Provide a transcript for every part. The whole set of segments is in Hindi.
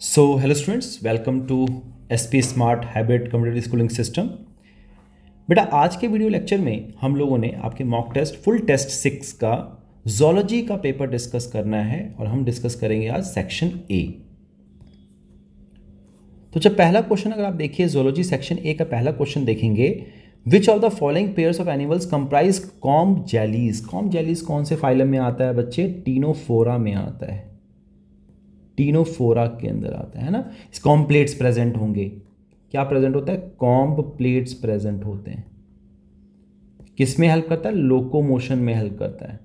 So, hello students, welcome to SP Smart Hybrid Competitive Schooling System। बेटा आज के वीडियो लेक्चर में हम लोगों ने आपके मॉक टेस्ट फुल टेस्ट 6 का जोलॉजी का पेपर डिस्कस करना है और हम डिस्कस करेंगे आज सेक्शन ए। तो जब पहला क्वेश्चन अगर आप देखिए जोलॉजी सेक्शन ए का पहला क्वेश्चन देखेंगे, विच of the following pairs of animals comprise comb jellies. Comb jellies कौन से फाइलम में आता है बच्चे? टीनोफोरा में आता है, टीनोफोरा के अंदर आता है ना। कॉम्ब प्लेट्स प्रेजेंट होंगे। क्या प्रेजेंट होता है? कॉम्ब प्लेट्स प्रेजेंट होते हैं। किस में हेल्प करता है? लोकोमोशन में हेल्प करता है।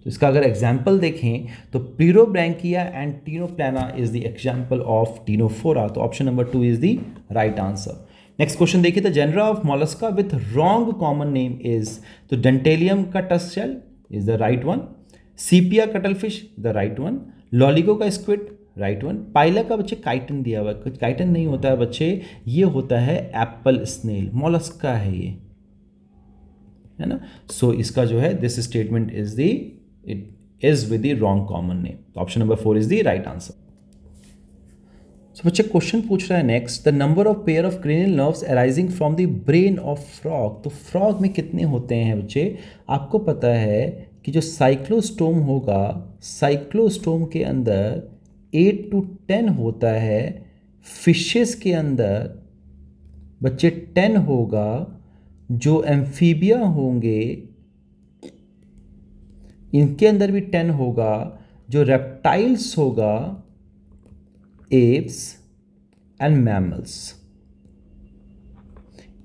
तो इसका अगर एग्जाम्पल देखें तो pleurobrachia and ctenoplana is the example of ctenophora. तो option number 2 is the right answer. Next question देखिए, the genera of mollusca with wrong common name is. तो डेंटेलियम का tusk shell is the right one, sepia cuttlefish the right one, loligo का स्क्विड राइट वन, पाइला का बच्चे काइटन दिया हुआ है। कुछ काइटन नहीं होता है बच्चे, ये होता है एप्पल स्नेल, मोलस्का है ये, है ना। सो इसका जो है this statement is the it is with the wrong common name. तो option number 4 is the right answer. So बच्चे क्वेश्चन पूछ रहा है next, the number of pair of cranial nerves arising from the brain of frog. तो फ्रॉग में कितने होते हैं बच्चे? आपको पता है कि जो साइक्लोस्टोम होगा, साइक्लोस्टोम के अंदर 8 to 10 होता है। फिशेस के अंदर बच्चे 10 होगा। जो एम्फीबिया होंगे इनके अंदर भी 10 होगा। जो रेप्टाइल्स होगा, एप्स एंड मैमल्स,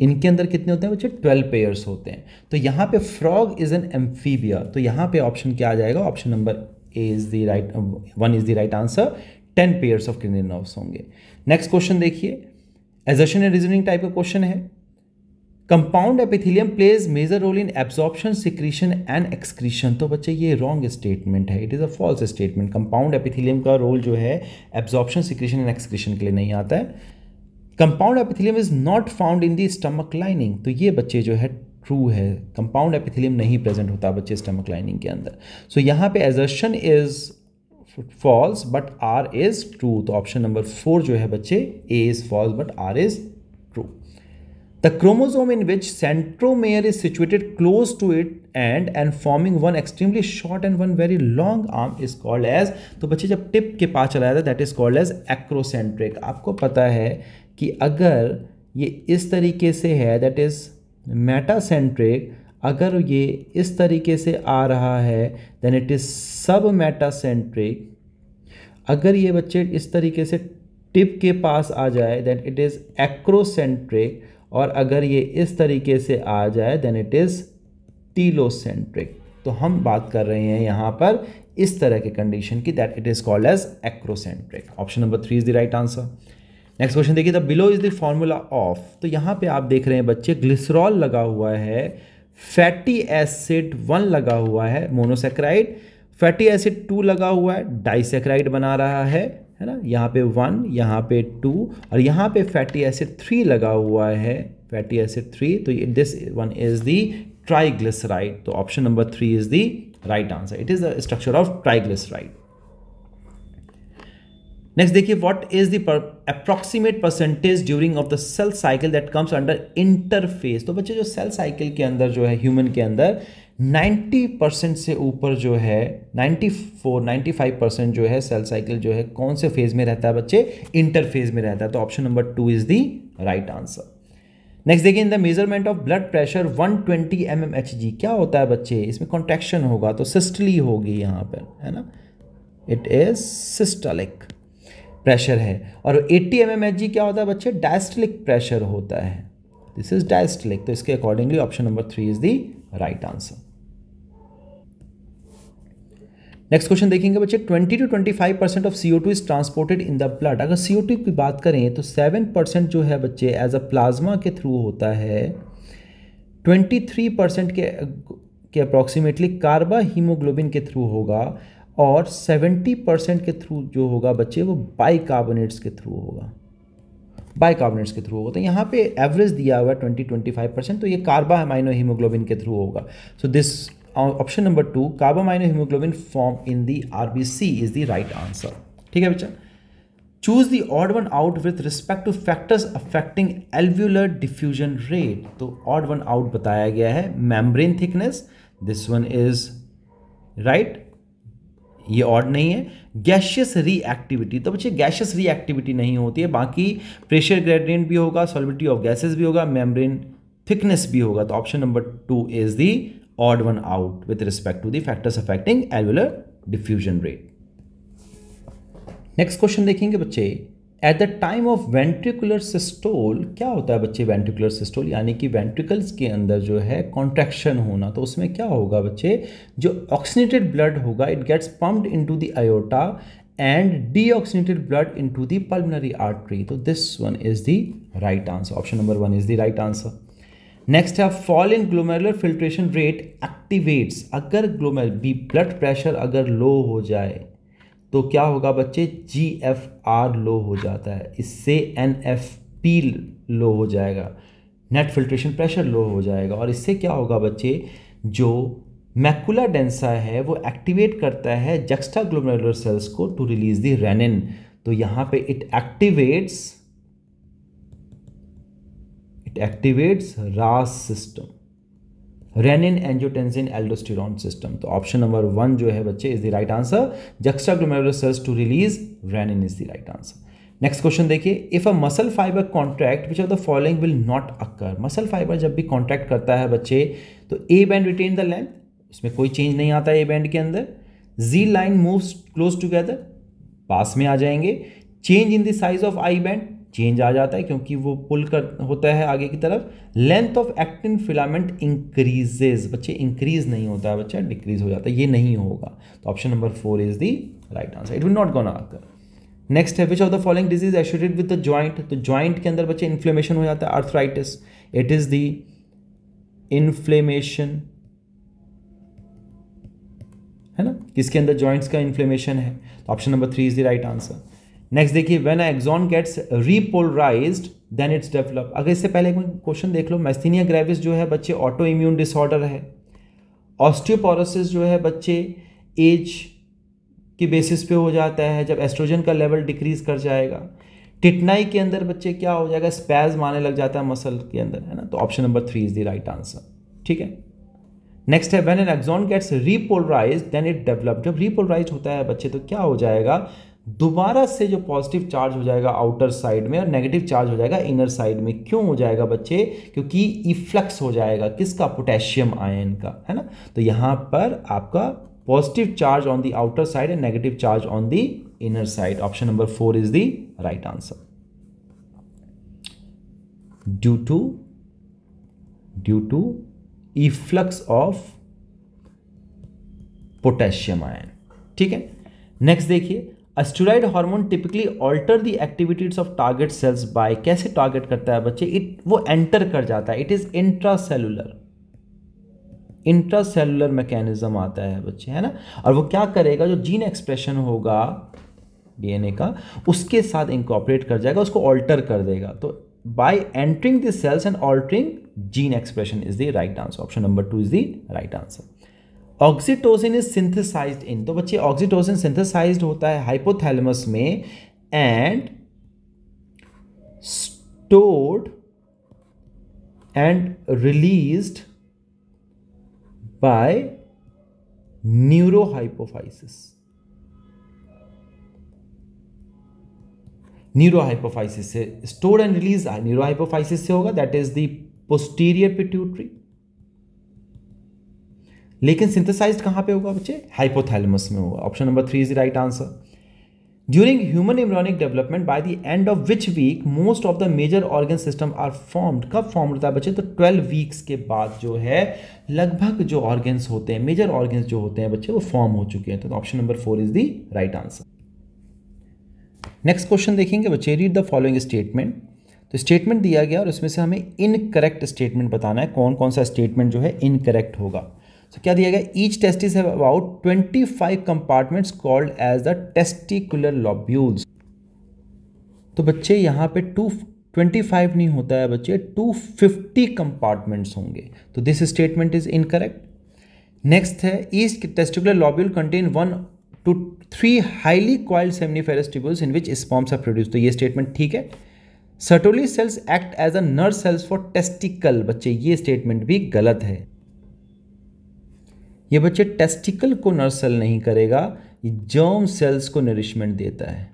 इनके अंदर कितने होते हैं बच्चे? 12 पेयर्स होते हैं। तो यहां पे फ्रॉग इज एन एम्फीबिया। तो यहां पे ऑप्शन क्या आ जाएगा? Option number A is the right, 1 is the right answer. 10 pairs of cranial nerves होंगे। नेक्स्ट क्वेश्चन देखिए, एजर्शन एंड रीजनिंग टाइप का क्वेश्चन है। Compound epithelium plays major role in absorption, secretion and excretion. तो बच्चे ये रॉन्ग स्टेटमेंट है, it is a false statement. Compound epithelium का रोल जो है एब्जॉर्प्शन, सिक्रीशन एंड एक्सक्रीशन के लिए नहीं आता है। Compound epithelium is not found in the stomach lining. तो ये बच्चे जो है ट्रू है, कंपाउंड एपिथेलियम नहीं प्रेजेंट होता बच्चे स्टमक लाइनिंग के अंदर। सो यहाँ पे assertion is false but R is true. तो ऑप्शन नंबर 4 जो है बच्चे, A is false but R is true. The chromosome in which centromere is situated close to it and forming one extremely short and one very long arm is called as. तो बच्चे जब टिप के पास चला जाता है that is called as acrocentric. आपको पता है कि अगर ये इस तरीके से है दैट इज मेटासेंट्रिक, अगर ये इस तरीके से आ रहा है देन इट इज सब मेटासेंट्रिक। अगर ये बच्चे इस तरीके से टिप के पास आ जाए देन इट इज एक्रोसेंट्रिक, और अगर ये इस तरीके से आ जाए देन इट इज टीलोसेंट्रिक। तो हम बात कर रहे हैं यहाँ पर इस तरह के कंडीशन की, that it is called as acrocentric. Option number 3 is the right answer. Next question देखिए, the below is the formula of. तो यहाँ पे आप देख रहे हैं बच्चे ग्लिसरॉल लगा हुआ है, फैटी एसिड 1 लगा हुआ है, मोनोसेक्राइड, फैटी एसिड 2 लगा हुआ है, डाइसेक्राइड बना रहा है ना। यहाँ पे 1, यहाँ पे 2 और यहाँ पे फैटी एसिड 3 लगा हुआ है, फैटी एसिड 3। तो this one is the triglyceride. तो option number 3 is the right answer. It is the structure of triglyceride. Next देखिए, what is the approximate percentage during of the cell cycle that comes under interphase. तो बच्चे जो सेल साइकिल के अंदर जो है ह्यूमन के अंदर 90% से ऊपर जो है 94-95% जो है सेल साइकिल जो है कौन से फेज में रहता है बच्चे? इंटरफेज में रहता है। तो option number 2 is the right answer. Next देखिए, in the measurement of blood pressure 120 mmHg। क्या होता है बच्चे? इसमें कॉन्ट्रैक्शन होगा तो सिस्टली होगी यहाँ पर, है ना। इट इज सिस्टोलिक प्रेशर है। और 80 mmHg क्या होता है बच्चे? डायस्टोलिक प्रेशर होता है। This is diastolic. तो इसके accordingly option number 3 is the right answer. Next question देखेंगे बच्चे, 20 to 25% of CO2 is transported in the blood. अगर CO2 की बात करें तो 7% जो है बच्चे एज अ प्लाज्मा के थ्रू होता है, 23% के अप्रॉक्सीमेटली कार्बा हीमोग्लोबिन के थ्रू होगा, और 70% के थ्रू जो होगा बच्चे वो बाइकार्बोनेट्स के थ्रू होगा, बाइकार्बोनेट्स के थ्रू होगा। तो यहाँ पे एवरेज दिया हुआ है 20-25%, तो ये कार्बा अमाइनो हीमोग्लोबिन के थ्रू होगा। So this option number 2, carbamino hemoglobin form in the RBC is the right answer. ठीक है बच्चा। Choose the odd one out with respect two factors affecting alveolar diffusion rate. तो ऑड वन आउट बताया गया है membrane thickness, this one is right, ये ऑड नहीं है। गैशियस रिएक्टिविटी, तो बच्चे गैशियस रिएक्टिविटी नहीं होती है, बाकी प्रेशर ग्रेडियंट भी होगा, सॉल्युबिलिटी ऑफ गैसेस भी होगा, मेम्ब्रेन थिकनेस भी होगा। तो option number 2 is the odd one out with respect to the factors affecting alveolar diffusion rate. Next question देखेंगे बच्चे, at the time of ventricular systole, क्या होता है बच्चे वेंट्रिकुलर सिस्टोल, यानी कि वेंट्रिकल्स के अंदर जो है कॉन्ट्रैक्शन होना, तो उसमें क्या होगा बच्चे, जो ऑक्सीनेटेड ब्लड होगा it gets pumped into the aorta and deoxygenated blood into the pulmonary artery. तो this one is the right answer, option number 1 is the right answer. Next है fall in glomerular filtration rate activates, अगर ब्लड प्रेशर अगर लो हो जाए तो क्या होगा बच्चे, GFR लो हो जाता है, इससे NFP लो हो जाएगा, नेट फिल्ट्रेशन प्रेशर लो हो जाएगा, और इससे क्या होगा बच्चे, जो मैकुला डेंसा है वो एक्टिवेट करता है जक्स्टाग्लोमेरुलर सेल्स को टू रिलीज द रेनिन। तो यहां पे it activates RAS system, renin angiotensin aldosterone system. तो ऑप्शन नंबर 1 जो है बच्चे is the right answer, juxtaglomerular cells to release renin is the right answer. Next question देखिए, if a muscle fibre contract which of the following will not occur. Muscle fibre जब भी कॉन्ट्रैक्ट करता है बच्चे तो A band retain the length, उसमें कोई चेंज नहीं आता है ए बैंड के अंदर, Z line moves close together, पास में आ जाएंगे, change in the size of I band, change आ जाता है क्योंकि वो पुल कर होता है आगे की तरफ, length of actin filament increases, बच्चे इंक्रीज नहीं होता है बच्चा, डिक्रीज हो जाता है, ये नहीं होगा। तो option number 4 is the right answer, it will not gonna occur. Next है which of the following disease associated with the joint. तो जॉइंट के अंदर बच्चे इन्फ्लेमेशन हो जाता है, arthritis, it is the inflammation, है ना, किसके अंदर जॉइंट्स का इन्फ्लेमेशन है। तो option number 3 is the right answer. Next देखिए, when axon gets repolarised then its develop. अगर इससे पहले एक क्वेश्चन देख लो, मैस्थीनिया ग्रेविस जो है बच्चे ऑटो इम्यून डिसऑर्डर है, ऑस्टियोपोरोसिस जो है बच्चे एज के बेसिस पे हो जाता है जब एस्ट्रोजन का लेवल डिक्रीज कर जाएगा, टिटनाई के अंदर बच्चे क्या हो जाएगा, स्पैज़म आने लग जाता है मसल के अंदर, है ना। तो option number 3 is the right answer, ठीक है। नेक्स्ट है when an axon gets repolarised then it develop. जब रीपोलराइज होता है बच्चे तो क्या हो जाएगा, दोबारा से जो पॉजिटिव चार्ज हो जाएगा आउटर साइड में और नेगेटिव चार्ज हो जाएगा इनर साइड में। क्यों हो जाएगा बच्चे, क्योंकि इफ्लक्स हो जाएगा किसका, पोटेशियम आयन का, है ना। तो यहां पर आपका positive charge on the outer side and negative charge on the inner side. Option number 4 is the right answer. Due to efflux of potassium ion, ठीक है। नेक्स्ट देखिए, steroid hormone typically alter the activities of target cells by, कैसे टारगेट करता है बच्चे, वो एंटर कर जाता है, इट इज इंट्रासेलुलर मैकेनिज्म आता है बच्चे, है ना। और वो क्या करेगा, जो जीन एक्सप्रेशन होगा डीएनए का उसके साथ इंकॉर्पोरेट कर जाएगा, उसको ऑल्टर कर देगा। तो by entering the cells and altering gene expression is the right answer. Option number 2 is the right answer. Oxytocin is synthesised in, तो बच्चे ऑक्सीटोसिन सिंथेसाइज्ड होता है हाइपोथैलेमस में and stored and released by neurohypophysis. Neurohypophysis से स्टोर्ड एंड रिलीज न्यूरोहाइपोफाइसिस से होगा, that is the posterior pituitary. लेकिन सिंथेसाइज्ड कहां पे होगा बच्चे, हाइपोथैलेमस में होगा। Option number 3 is the right answer. During human embryonic development by the end of which week most of the major organ system are formed. कब फॉर्म होता है बच्चे, तो 12 वीक्स के बाद जो है लगभग जो ऑर्गन्स होते हैं, मेजर ऑर्गन्स जो होते हैं बच्चे, वो फॉर्म हो चुके हैं। तो option number 4 is the right answer. Next question देखेंगे बच्चे, रीड द फॉलोइंग स्टेटमेंट। तो स्टेटमेंट दिया गया और उसमें से हमें इनकरेक्ट स्टेटमेंट बताना है, कौन कौन सा स्टेटमेंट जो है इनकरेक्ट होगा। तो क्या दिया गया, each testis have about 25 compartments called as the testicular lobules. तो बच्चे यहाँ पे 225 नहीं होता है बच्चे, 250 कंपार्टमेंट्स होंगे। तो this statement is incorrect. Next है, each testicular lobule contain one to 3 highly coiled seminiferous tubules in which sperms are produce. तो ये स्टेटमेंट ठीक है। Sertoli cells act as a nerve cells for testicle, बच्चे ये स्टेटमेंट भी गलत है। ये बच्चे टेस्टिकल को नर्व सेल नहीं करेगा, ये जर्म सेल्स को नरिशमेंट देता है,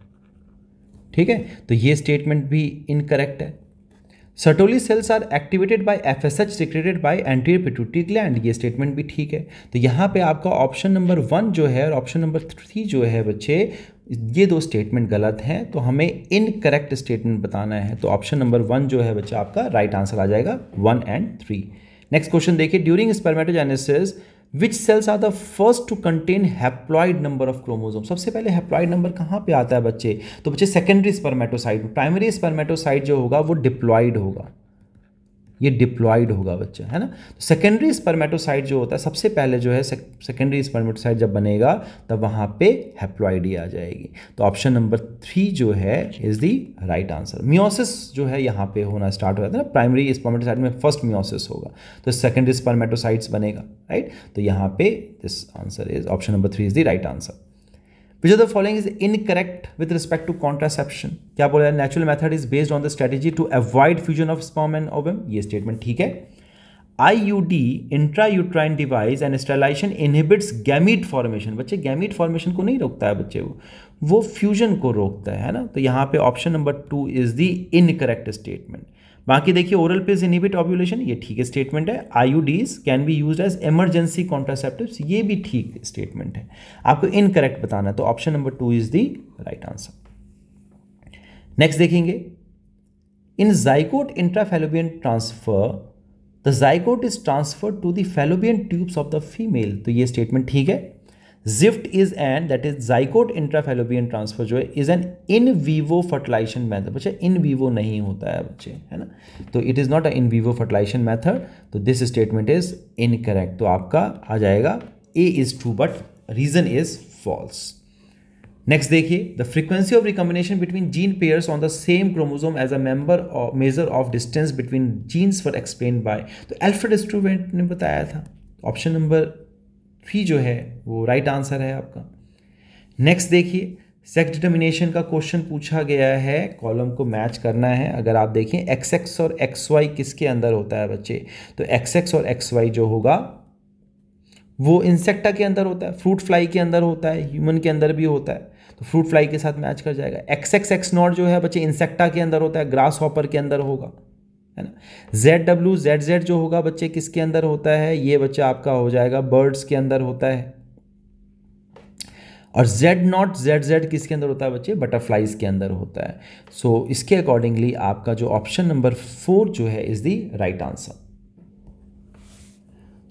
ठीक है। तो ये स्टेटमेंट भी इनकरेक्ट है। Sertoli cells are activated by FSH secreted by anterior pituitary gland, ये स्टेटमेंट भी ठीक है। तो यहाँ पे आपका ऑप्शन नंबर 1 जो है और ऑप्शन नंबर 3 जो है बच्चे, ये दो स्टेटमेंट गलत हैं, तो हमें इनकरेक्ट स्टेटमेंट बताना है। तो ऑप्शन नंबर 1 जो है बच्चा आपका राइट आंसर आ जाएगा, 1 and 3। नेक्स्ट क्वेश्चन देखिए, during spermatogenesis which cells are the first to contain haploid number of chromosome. सबसे पहले हैप्लॉइड नंबर कहाँ पे आता है बच्चे, तो बच्चे सेकेंडरी स्पर्मेटोसाइट। प्राइमरी स्पर्मेटोसाइट जो होगा वो डिप्लॉइड होगा, ये डिप्लॉइड होगा बच्चा, है ना। तो सेकेंडरी स्पर्मेटोसाइट जो होता है सबसे पहले जो है सेकेंडरी स्पर्मेटोसाइट जब बनेगा तब वहाँ पे हैप्लॉइड ही आ जाएगी। तो ऑप्शन नंबर 3 जो है is the right answer. Meiosis जो है यहाँ पे होना स्टार्ट हो जाता है ना, प्राइमरी स्पर्मेटोसाइट में फर्स्ट मियोसिस होगा तो सेकेंडरी स्पर्मेटोसाइट्स बनेगा, राइट। तो यहाँ पे this answer is option number 3 is the right answer. Which of the following is incorrect with respect to contraception? क्या बोला है, natural method is based on the strategy to avoid fusion of sperm and ovum, ये स्टेटमेंट ठीक है। IUD intrauterine device and sterilization inhibits gamete formation, बच्चे गैमीट फॉर्मेशन को नहीं रोकता है बच्चे, वो फ्यूजन को रोकता है ना। तो यहाँ पे option number 2 is the incorrect statement. बाकी देखिए, ओरल पिल्स इनहिबिट ओव्यूलेशन, ये ठीक है स्टेटमेंट है। IUDs can be used as emergency contraceptives, ये भी ठीक स्टेटमेंट है। आपको इनकरेक्ट बताना है, तो option number 2 is the right answer. Next देखेंगे, in zygote intrafallopian transfer the zygote is transferred to the Fallopian tubes of the female, तो ये स्टेटमेंट ठीक है। GIFT is an that is zygote intrafallopian transfer जो है is an in vivo fertilisation method, बच्चे इन वीवो नहीं होता है बच्चे, है ना। तो it is not a in vivo fertilisation method, तो दिस स्टेटमेंट इज इनकरेक्ट। तो आपका आ जाएगा A is true but reason is false. Next देखिए, the frequency of recombination between gene pairs on the same chromosome as a measure of distance between genes for explain by, तो एल्फ्रेड स्टूवेंट ने बताया था। ऑप्शन नंबर 3 जो है वो राइट आंसर है आपका। नेक्स्ट देखिए, सेक्स डिटर्मिनेशन का क्वेश्चन पूछा गया है, कॉलम को मैच करना है। अगर आप देखें XX और XY किसके अंदर होता है बच्चे, तो XX और XY जो होगा वो इंसेक्टा के अंदर होता है, फ्रूट फ्लाई के अंदर होता है, ह्यूमन के अंदर भी होता है, तो फ्रूट फ्लाई के साथ मैच कर जाएगा। XX X0 जो है बच्चे इंसेक्टा के अंदर होता है, ग्रास हॉपर के अंदर होगा, है ना। ZW ZZ जो होगा बच्चे किसके अंदर होता है, ये बच्चा आपका हो जाएगा बर्ड्स के अंदर होता है। और Z0 ZZ किसके अंदर होता है बच्चे, बटरफ्लाइज के अंदर होता है। सो इसके अकॉर्डिंगली आपका जो ऑप्शन नंबर 4 जो है is the right answer.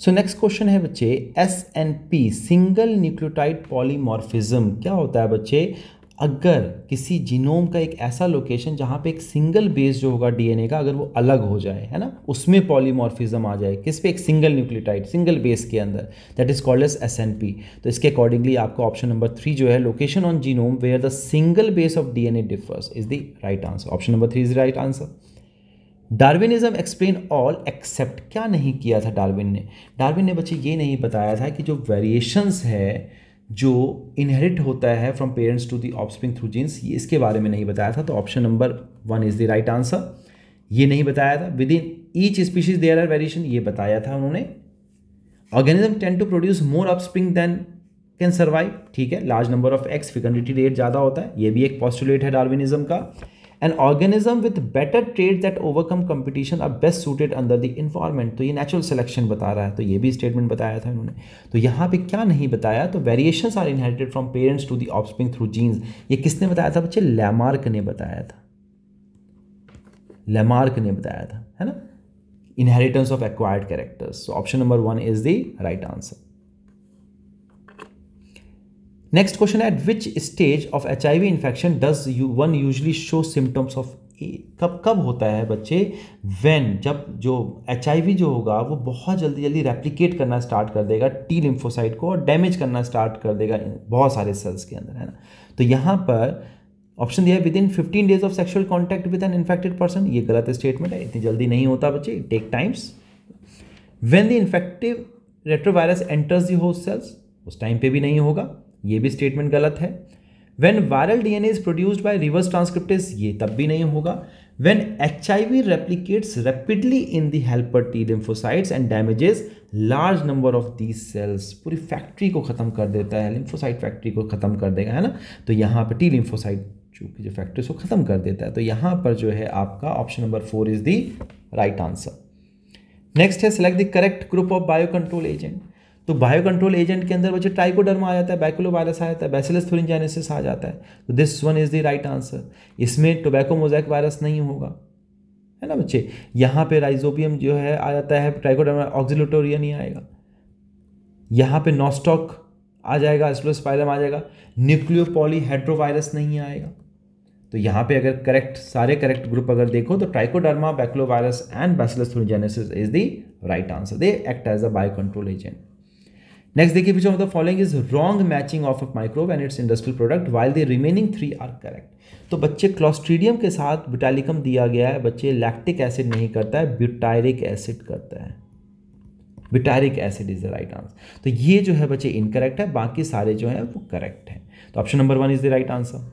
So next question है बच्चे, SNP सिंगल न्यूक्लियोटाइड पॉलीमॉर्फिज्म क्या होता है बच्चे, अगर किसी जीनोम का एक ऐसा लोकेशन जहाँ पे एक सिंगल बेस जो होगा DNA का अगर वो अलग हो जाए, है ना, उसमें पॉलीमॉर्फिज्म आ जाए, किस पे, एक सिंगल न्यूक्लियोटाइड सिंगल बेस के अंदर, that is called as SNP। तो इसके अकॉर्डिंगली आपका ऑप्शन नंबर 3 जो है, location on genome where the single base of DNA differs, is the right answer. Option number 3 is the right answer. Darwinism explain all except, क्या नहीं किया था डार्विन ने बच्चे ये नहीं बताया था कि जो वेरिएशंस है जो इनहेरिट होता है from parents to the offspring through genes, ये इसके बारे में नहीं बताया था। तो option number 1 is the right answer, ये नहीं बताया था। Within each species there are variation, ये बताया था उन्होंने। Organism tend to produce more offspring than can survive, ठीक है, large number of eggs, fecundity rate ज़्यादा होता है, ये भी एक पॉस्टुलेट है डार्विनिज्म का। An organism with better trait that overcome competition are best suited under the environment, तो ये नेचुरल सिलेक्शन बता रहा है, तो ये भी स्टेटमेंट बताया था इन्होंने। तो यहाँ पे क्या नहीं बताया, तो variations are inherited from parents to the offspring through genes, ये किसने बताया था बच्चे, लैमार्क ने बताया था, लैमार्क ने बताया था, है ना, inheritance of acquired characters. Option number 1 is the right answer. Next question है, at which stage of HIV infection does one usually show symptoms of, कब होता है बच्चे, व्हेन, जब जो HIV जो होगा वो बहुत जल्दी जल्दी रेप्लिकेट करना स्टार्ट कर देगा T लिम्फोसाइट को और डैमेज करना स्टार्ट कर देगा बहुत सारे सेल्स के अंदर, है ना। तो यहाँ पर ऑप्शन दिया है within 15 days of sexual contact with an infected person, ये गलत स्टेटमेंट है, इतनी जल्दी नहीं होता बच्चे, take times. When the infective retrovirus enters the host cells, उस टाइम पे भी नहीं होगा। ये भी स्टेटमेंट गलत है। When viral DNA is produced by reverse transcriptase, ये तब भी नहीं होगा। When HIV replicates rapidly in the helper T lymphocytes and damages large number of these cells, पूरी फैक्ट्री को खत्म कर देता है, लिम्फोसाइट फैक्ट्री को खत्म कर देगा, है ना। तो यहाँ पर टी लिम्फोसाइट जो फैक्ट्री को खत्म कर देता है, तो यहाँ पर जो है आपका option number 4 is the right answer. Next है select the correct group of bio control agent. तो बायो कंट्रोल एजेंट के अंदर बच्चे ट्राइकोडर्मा आ जाता है, बैकुलोवायरस आ जाता है, बैसिलस thuringiensis आ जाता है, तो this one is the right answer. इसमें टोबैको मोज़ेक वायरस नहीं होगा, है ना बच्चे। यहाँ पे राइजोबियम जो है आ जाता है, ट्राइकोडर्मा ऑक्सिलोटोरिया नहीं आएगा। यहाँ पे नॉस्टॉक आ जाएगा, एस्लोस्पाइरम आ जाएगा, न्यूक्लियोपॉलीहेड्रोवायरस नहीं आएगा। तो यहाँ पे अगर करेक्ट सारे करेक्ट ग्रुप अगर देखो तो trichoderma, baculovirus and bacillus thuringiensis is the right answer. They act as a bio control agent. Next देखिए, which of the following is wrong matching of a microbe and its industrial product while the remaining 3 are correct. तो बच्चे क्लोस्ट्रीडियम के साथ ब्यूटालिकम दिया गया है, बच्चे लैक्टिक एसिड नहीं करता है, ब्यूटायरिक एसिड करता है। Butyric acid is the right answer. तो ये जो है बच्चे इनकरेक्ट है, बाकी सारे जो है वो करेक्ट है। तो option number 1 is the right answer.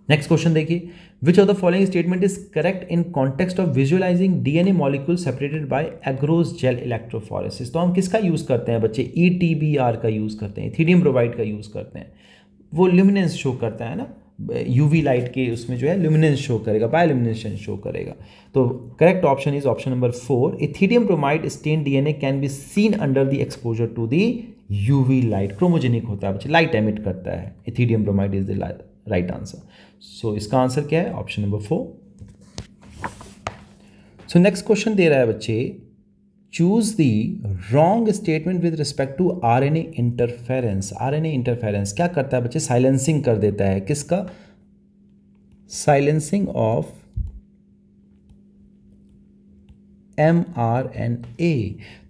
Next question देखिए, which of the following statement is correct in context of visualising DNA molecule separated by agarose gel electrophoresis. तो हम किसका यूज करते हैं बच्चे, ETBR का यूज करते हैं, इथिडियम ब्रोमाइड का यूज करते हैं। वो ल्यूमिनेंस शो करता है ना, यूवी लाइट के उसमें जो है ल्यूमिनेंस शो करेगा, बायोल्यूमिनेशन शो करेगा। तो correct option is option number 4, ethidium bromide stain DNA can be seen under the exposure to the UV light. Chromogenic होता है बच्चे, लाइट एमिट करता है। Ethidium bromide is the right answer. So इसका आंसर क्या है, option number 4। So next question दे रहा है बच्चे, choose the wrong statement with respect to RNA interference. RNA interference क्या करता है बच्चे, साइलेंसिंग कर देता है, किसका, साइलेंसिंग ऑफ mRNA।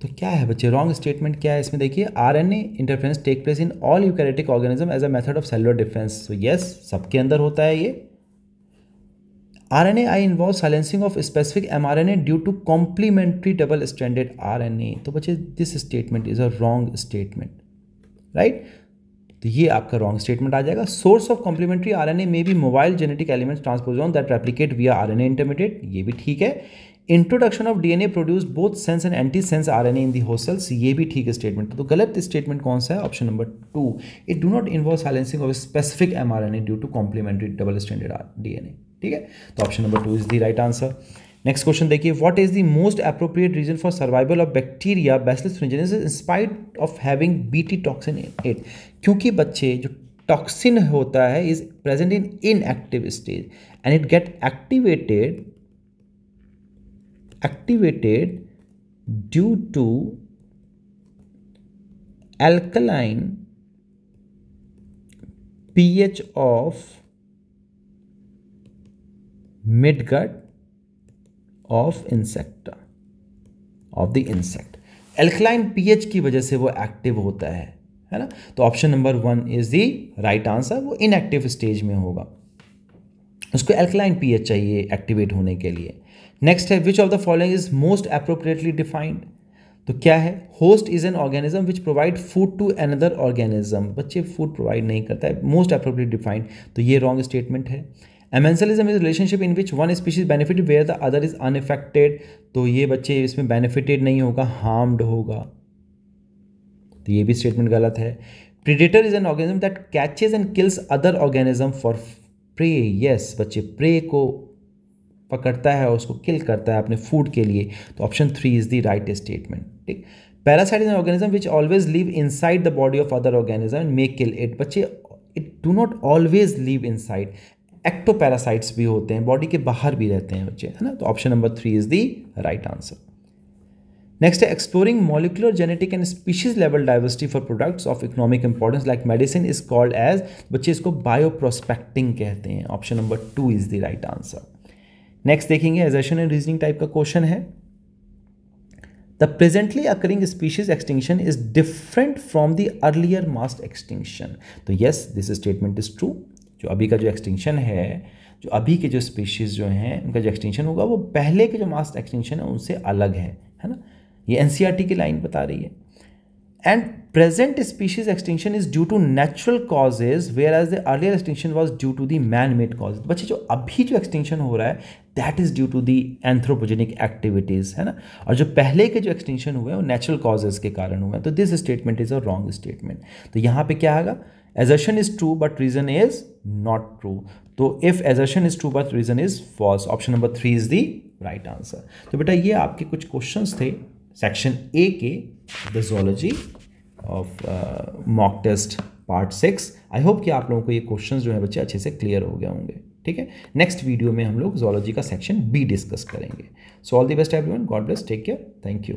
तो क्या है बच्चे रॉन्ग स्टेटमेंट क्या है इसमें, देखिए RNA interference take place in all eukaryotic organism as a method of cellular defence. तो यस, सबके अंदर होता है ये। RNAi involves silencing of specific mRNA due to complementary double stranded RNA। तो बच्चे this statement is a wrong statement, right. तो ये आपका रॉन्ग स्टेटमेंट आ जाएगा। सोर्स ऑफ कॉम्प्लीमेंट्री RNA में भी mobile genetic elements ट्रांसपोजोन that replicate विया RNA इंटरमीडिएट, ये भी ठीक है। Introduction of DNA produced both sense and anti sense RNA in the host cells, ये भी ठीक स्टेटमेंट। तो गलत स्टेटमेंट कौन सा है, option number 2, it do not involve silencing of specific mRNA due to complementary double stranded DNA, ठीक है। तो option number 2 is the right answer. Next question देखिए, what is the most appropriate reason for survival of bacteria bacillus thuringiensis in spite of having BT toxin in it. क्योंकि बच्चे जो टॉक्सिन होता है is present in inactive stage and it get activated due to alkaline pH of midgut of the insect। alkaline pH की वजह से वो एक्टिव होता है ना। तो option number 1 is the right answer. वो इनएक्टिव स्टेज में होगा, उसको alkaline pH चाहिए एक्टिवेट होने के लिए। नेक्स्ट है, which of the following is most appropriately defined. तो क्या है, host is an organism which provide food to another organism. बच्चे फूड प्रोवाइड नहीं करता है, मोस्ट अप्रोप्रिएट डिफाइंड, तो ये रॉन्ग स्टेटमेंट है। Amensalism is relationship in which one species benefit where the other is unaffected. तो ये बच्चे इसमें बेनिफिटेड नहीं होगा, हार्म्ड होगा, तो ये भी स्टेटमेंट गलत है। Predator is an organism that catches and kills other organism for prey. Yes बच्चे, प्रे को पकड़ता है और उसको किल करता है अपने फूड के लिए, तो option 3 is the right statement, ठीक। Parasite is an organism which always live inside the body of other organism and may kill it. बच्चे, it do not always live inside, ectoparasites भी होते हैं, बॉडी के बाहर भी रहते हैं बच्चे, है ना। तो option number 3 is the right answer. Next है, exploring molecular genetic and species level diversity for products of economic importance like medicine is called as, बच्चे इसको बायो प्रोस्पेक्टिंग कहते हैं। Option number 2 is the right answer. Next देखेंगे, असर्शन एंड रीजनिंग टाइप का क्वेश्चन है। The presently occurring species extinction is different from the earlier mass extinction. तो yes, this statement is true. जो अभी का जो एक्सटिंक्शन है, जो अभी के जो स्पीशीज जो हैं उनका जो एक्सटिंक्शन होगा वो पहले के जो मास एक्सटिंक्शन है उनसे अलग है ना। ये NCERT की लाइन बता रही है। And present species extinction is due to natural causes whereas the earlier extinction was due to the man made cause. बच्चे जो अभी जो एक्सटिंक्शन हो रहा है that is due to the anthropogenic activities, है ना, और जो पहले के जो एक्सटिंक्शन हुए हैं वो नेचुरल कॉजेज के कारण हुए हैं। तो this statement is a wrong statement. तो यहाँ पे क्या आएगा, assertion is true but reason is not true। तो if assertion is true but reason is false, option number 3 is the right answer। तो बेटा ये आपके कुछ क्वेश्चंस थे सेक्शन ए के the zoology of mock test part 6। I hope कि आप लोगों को ये क्वेश्चंस जो है बच्चे अच्छे से क्लियर हो गए होंगे। ठीक है, नेक्स्ट वीडियो में हम लोग ज़ूलॉजी का सेक्शन बी डिस्कस करेंगे। So all the best everyone, God bless, take care, thank you.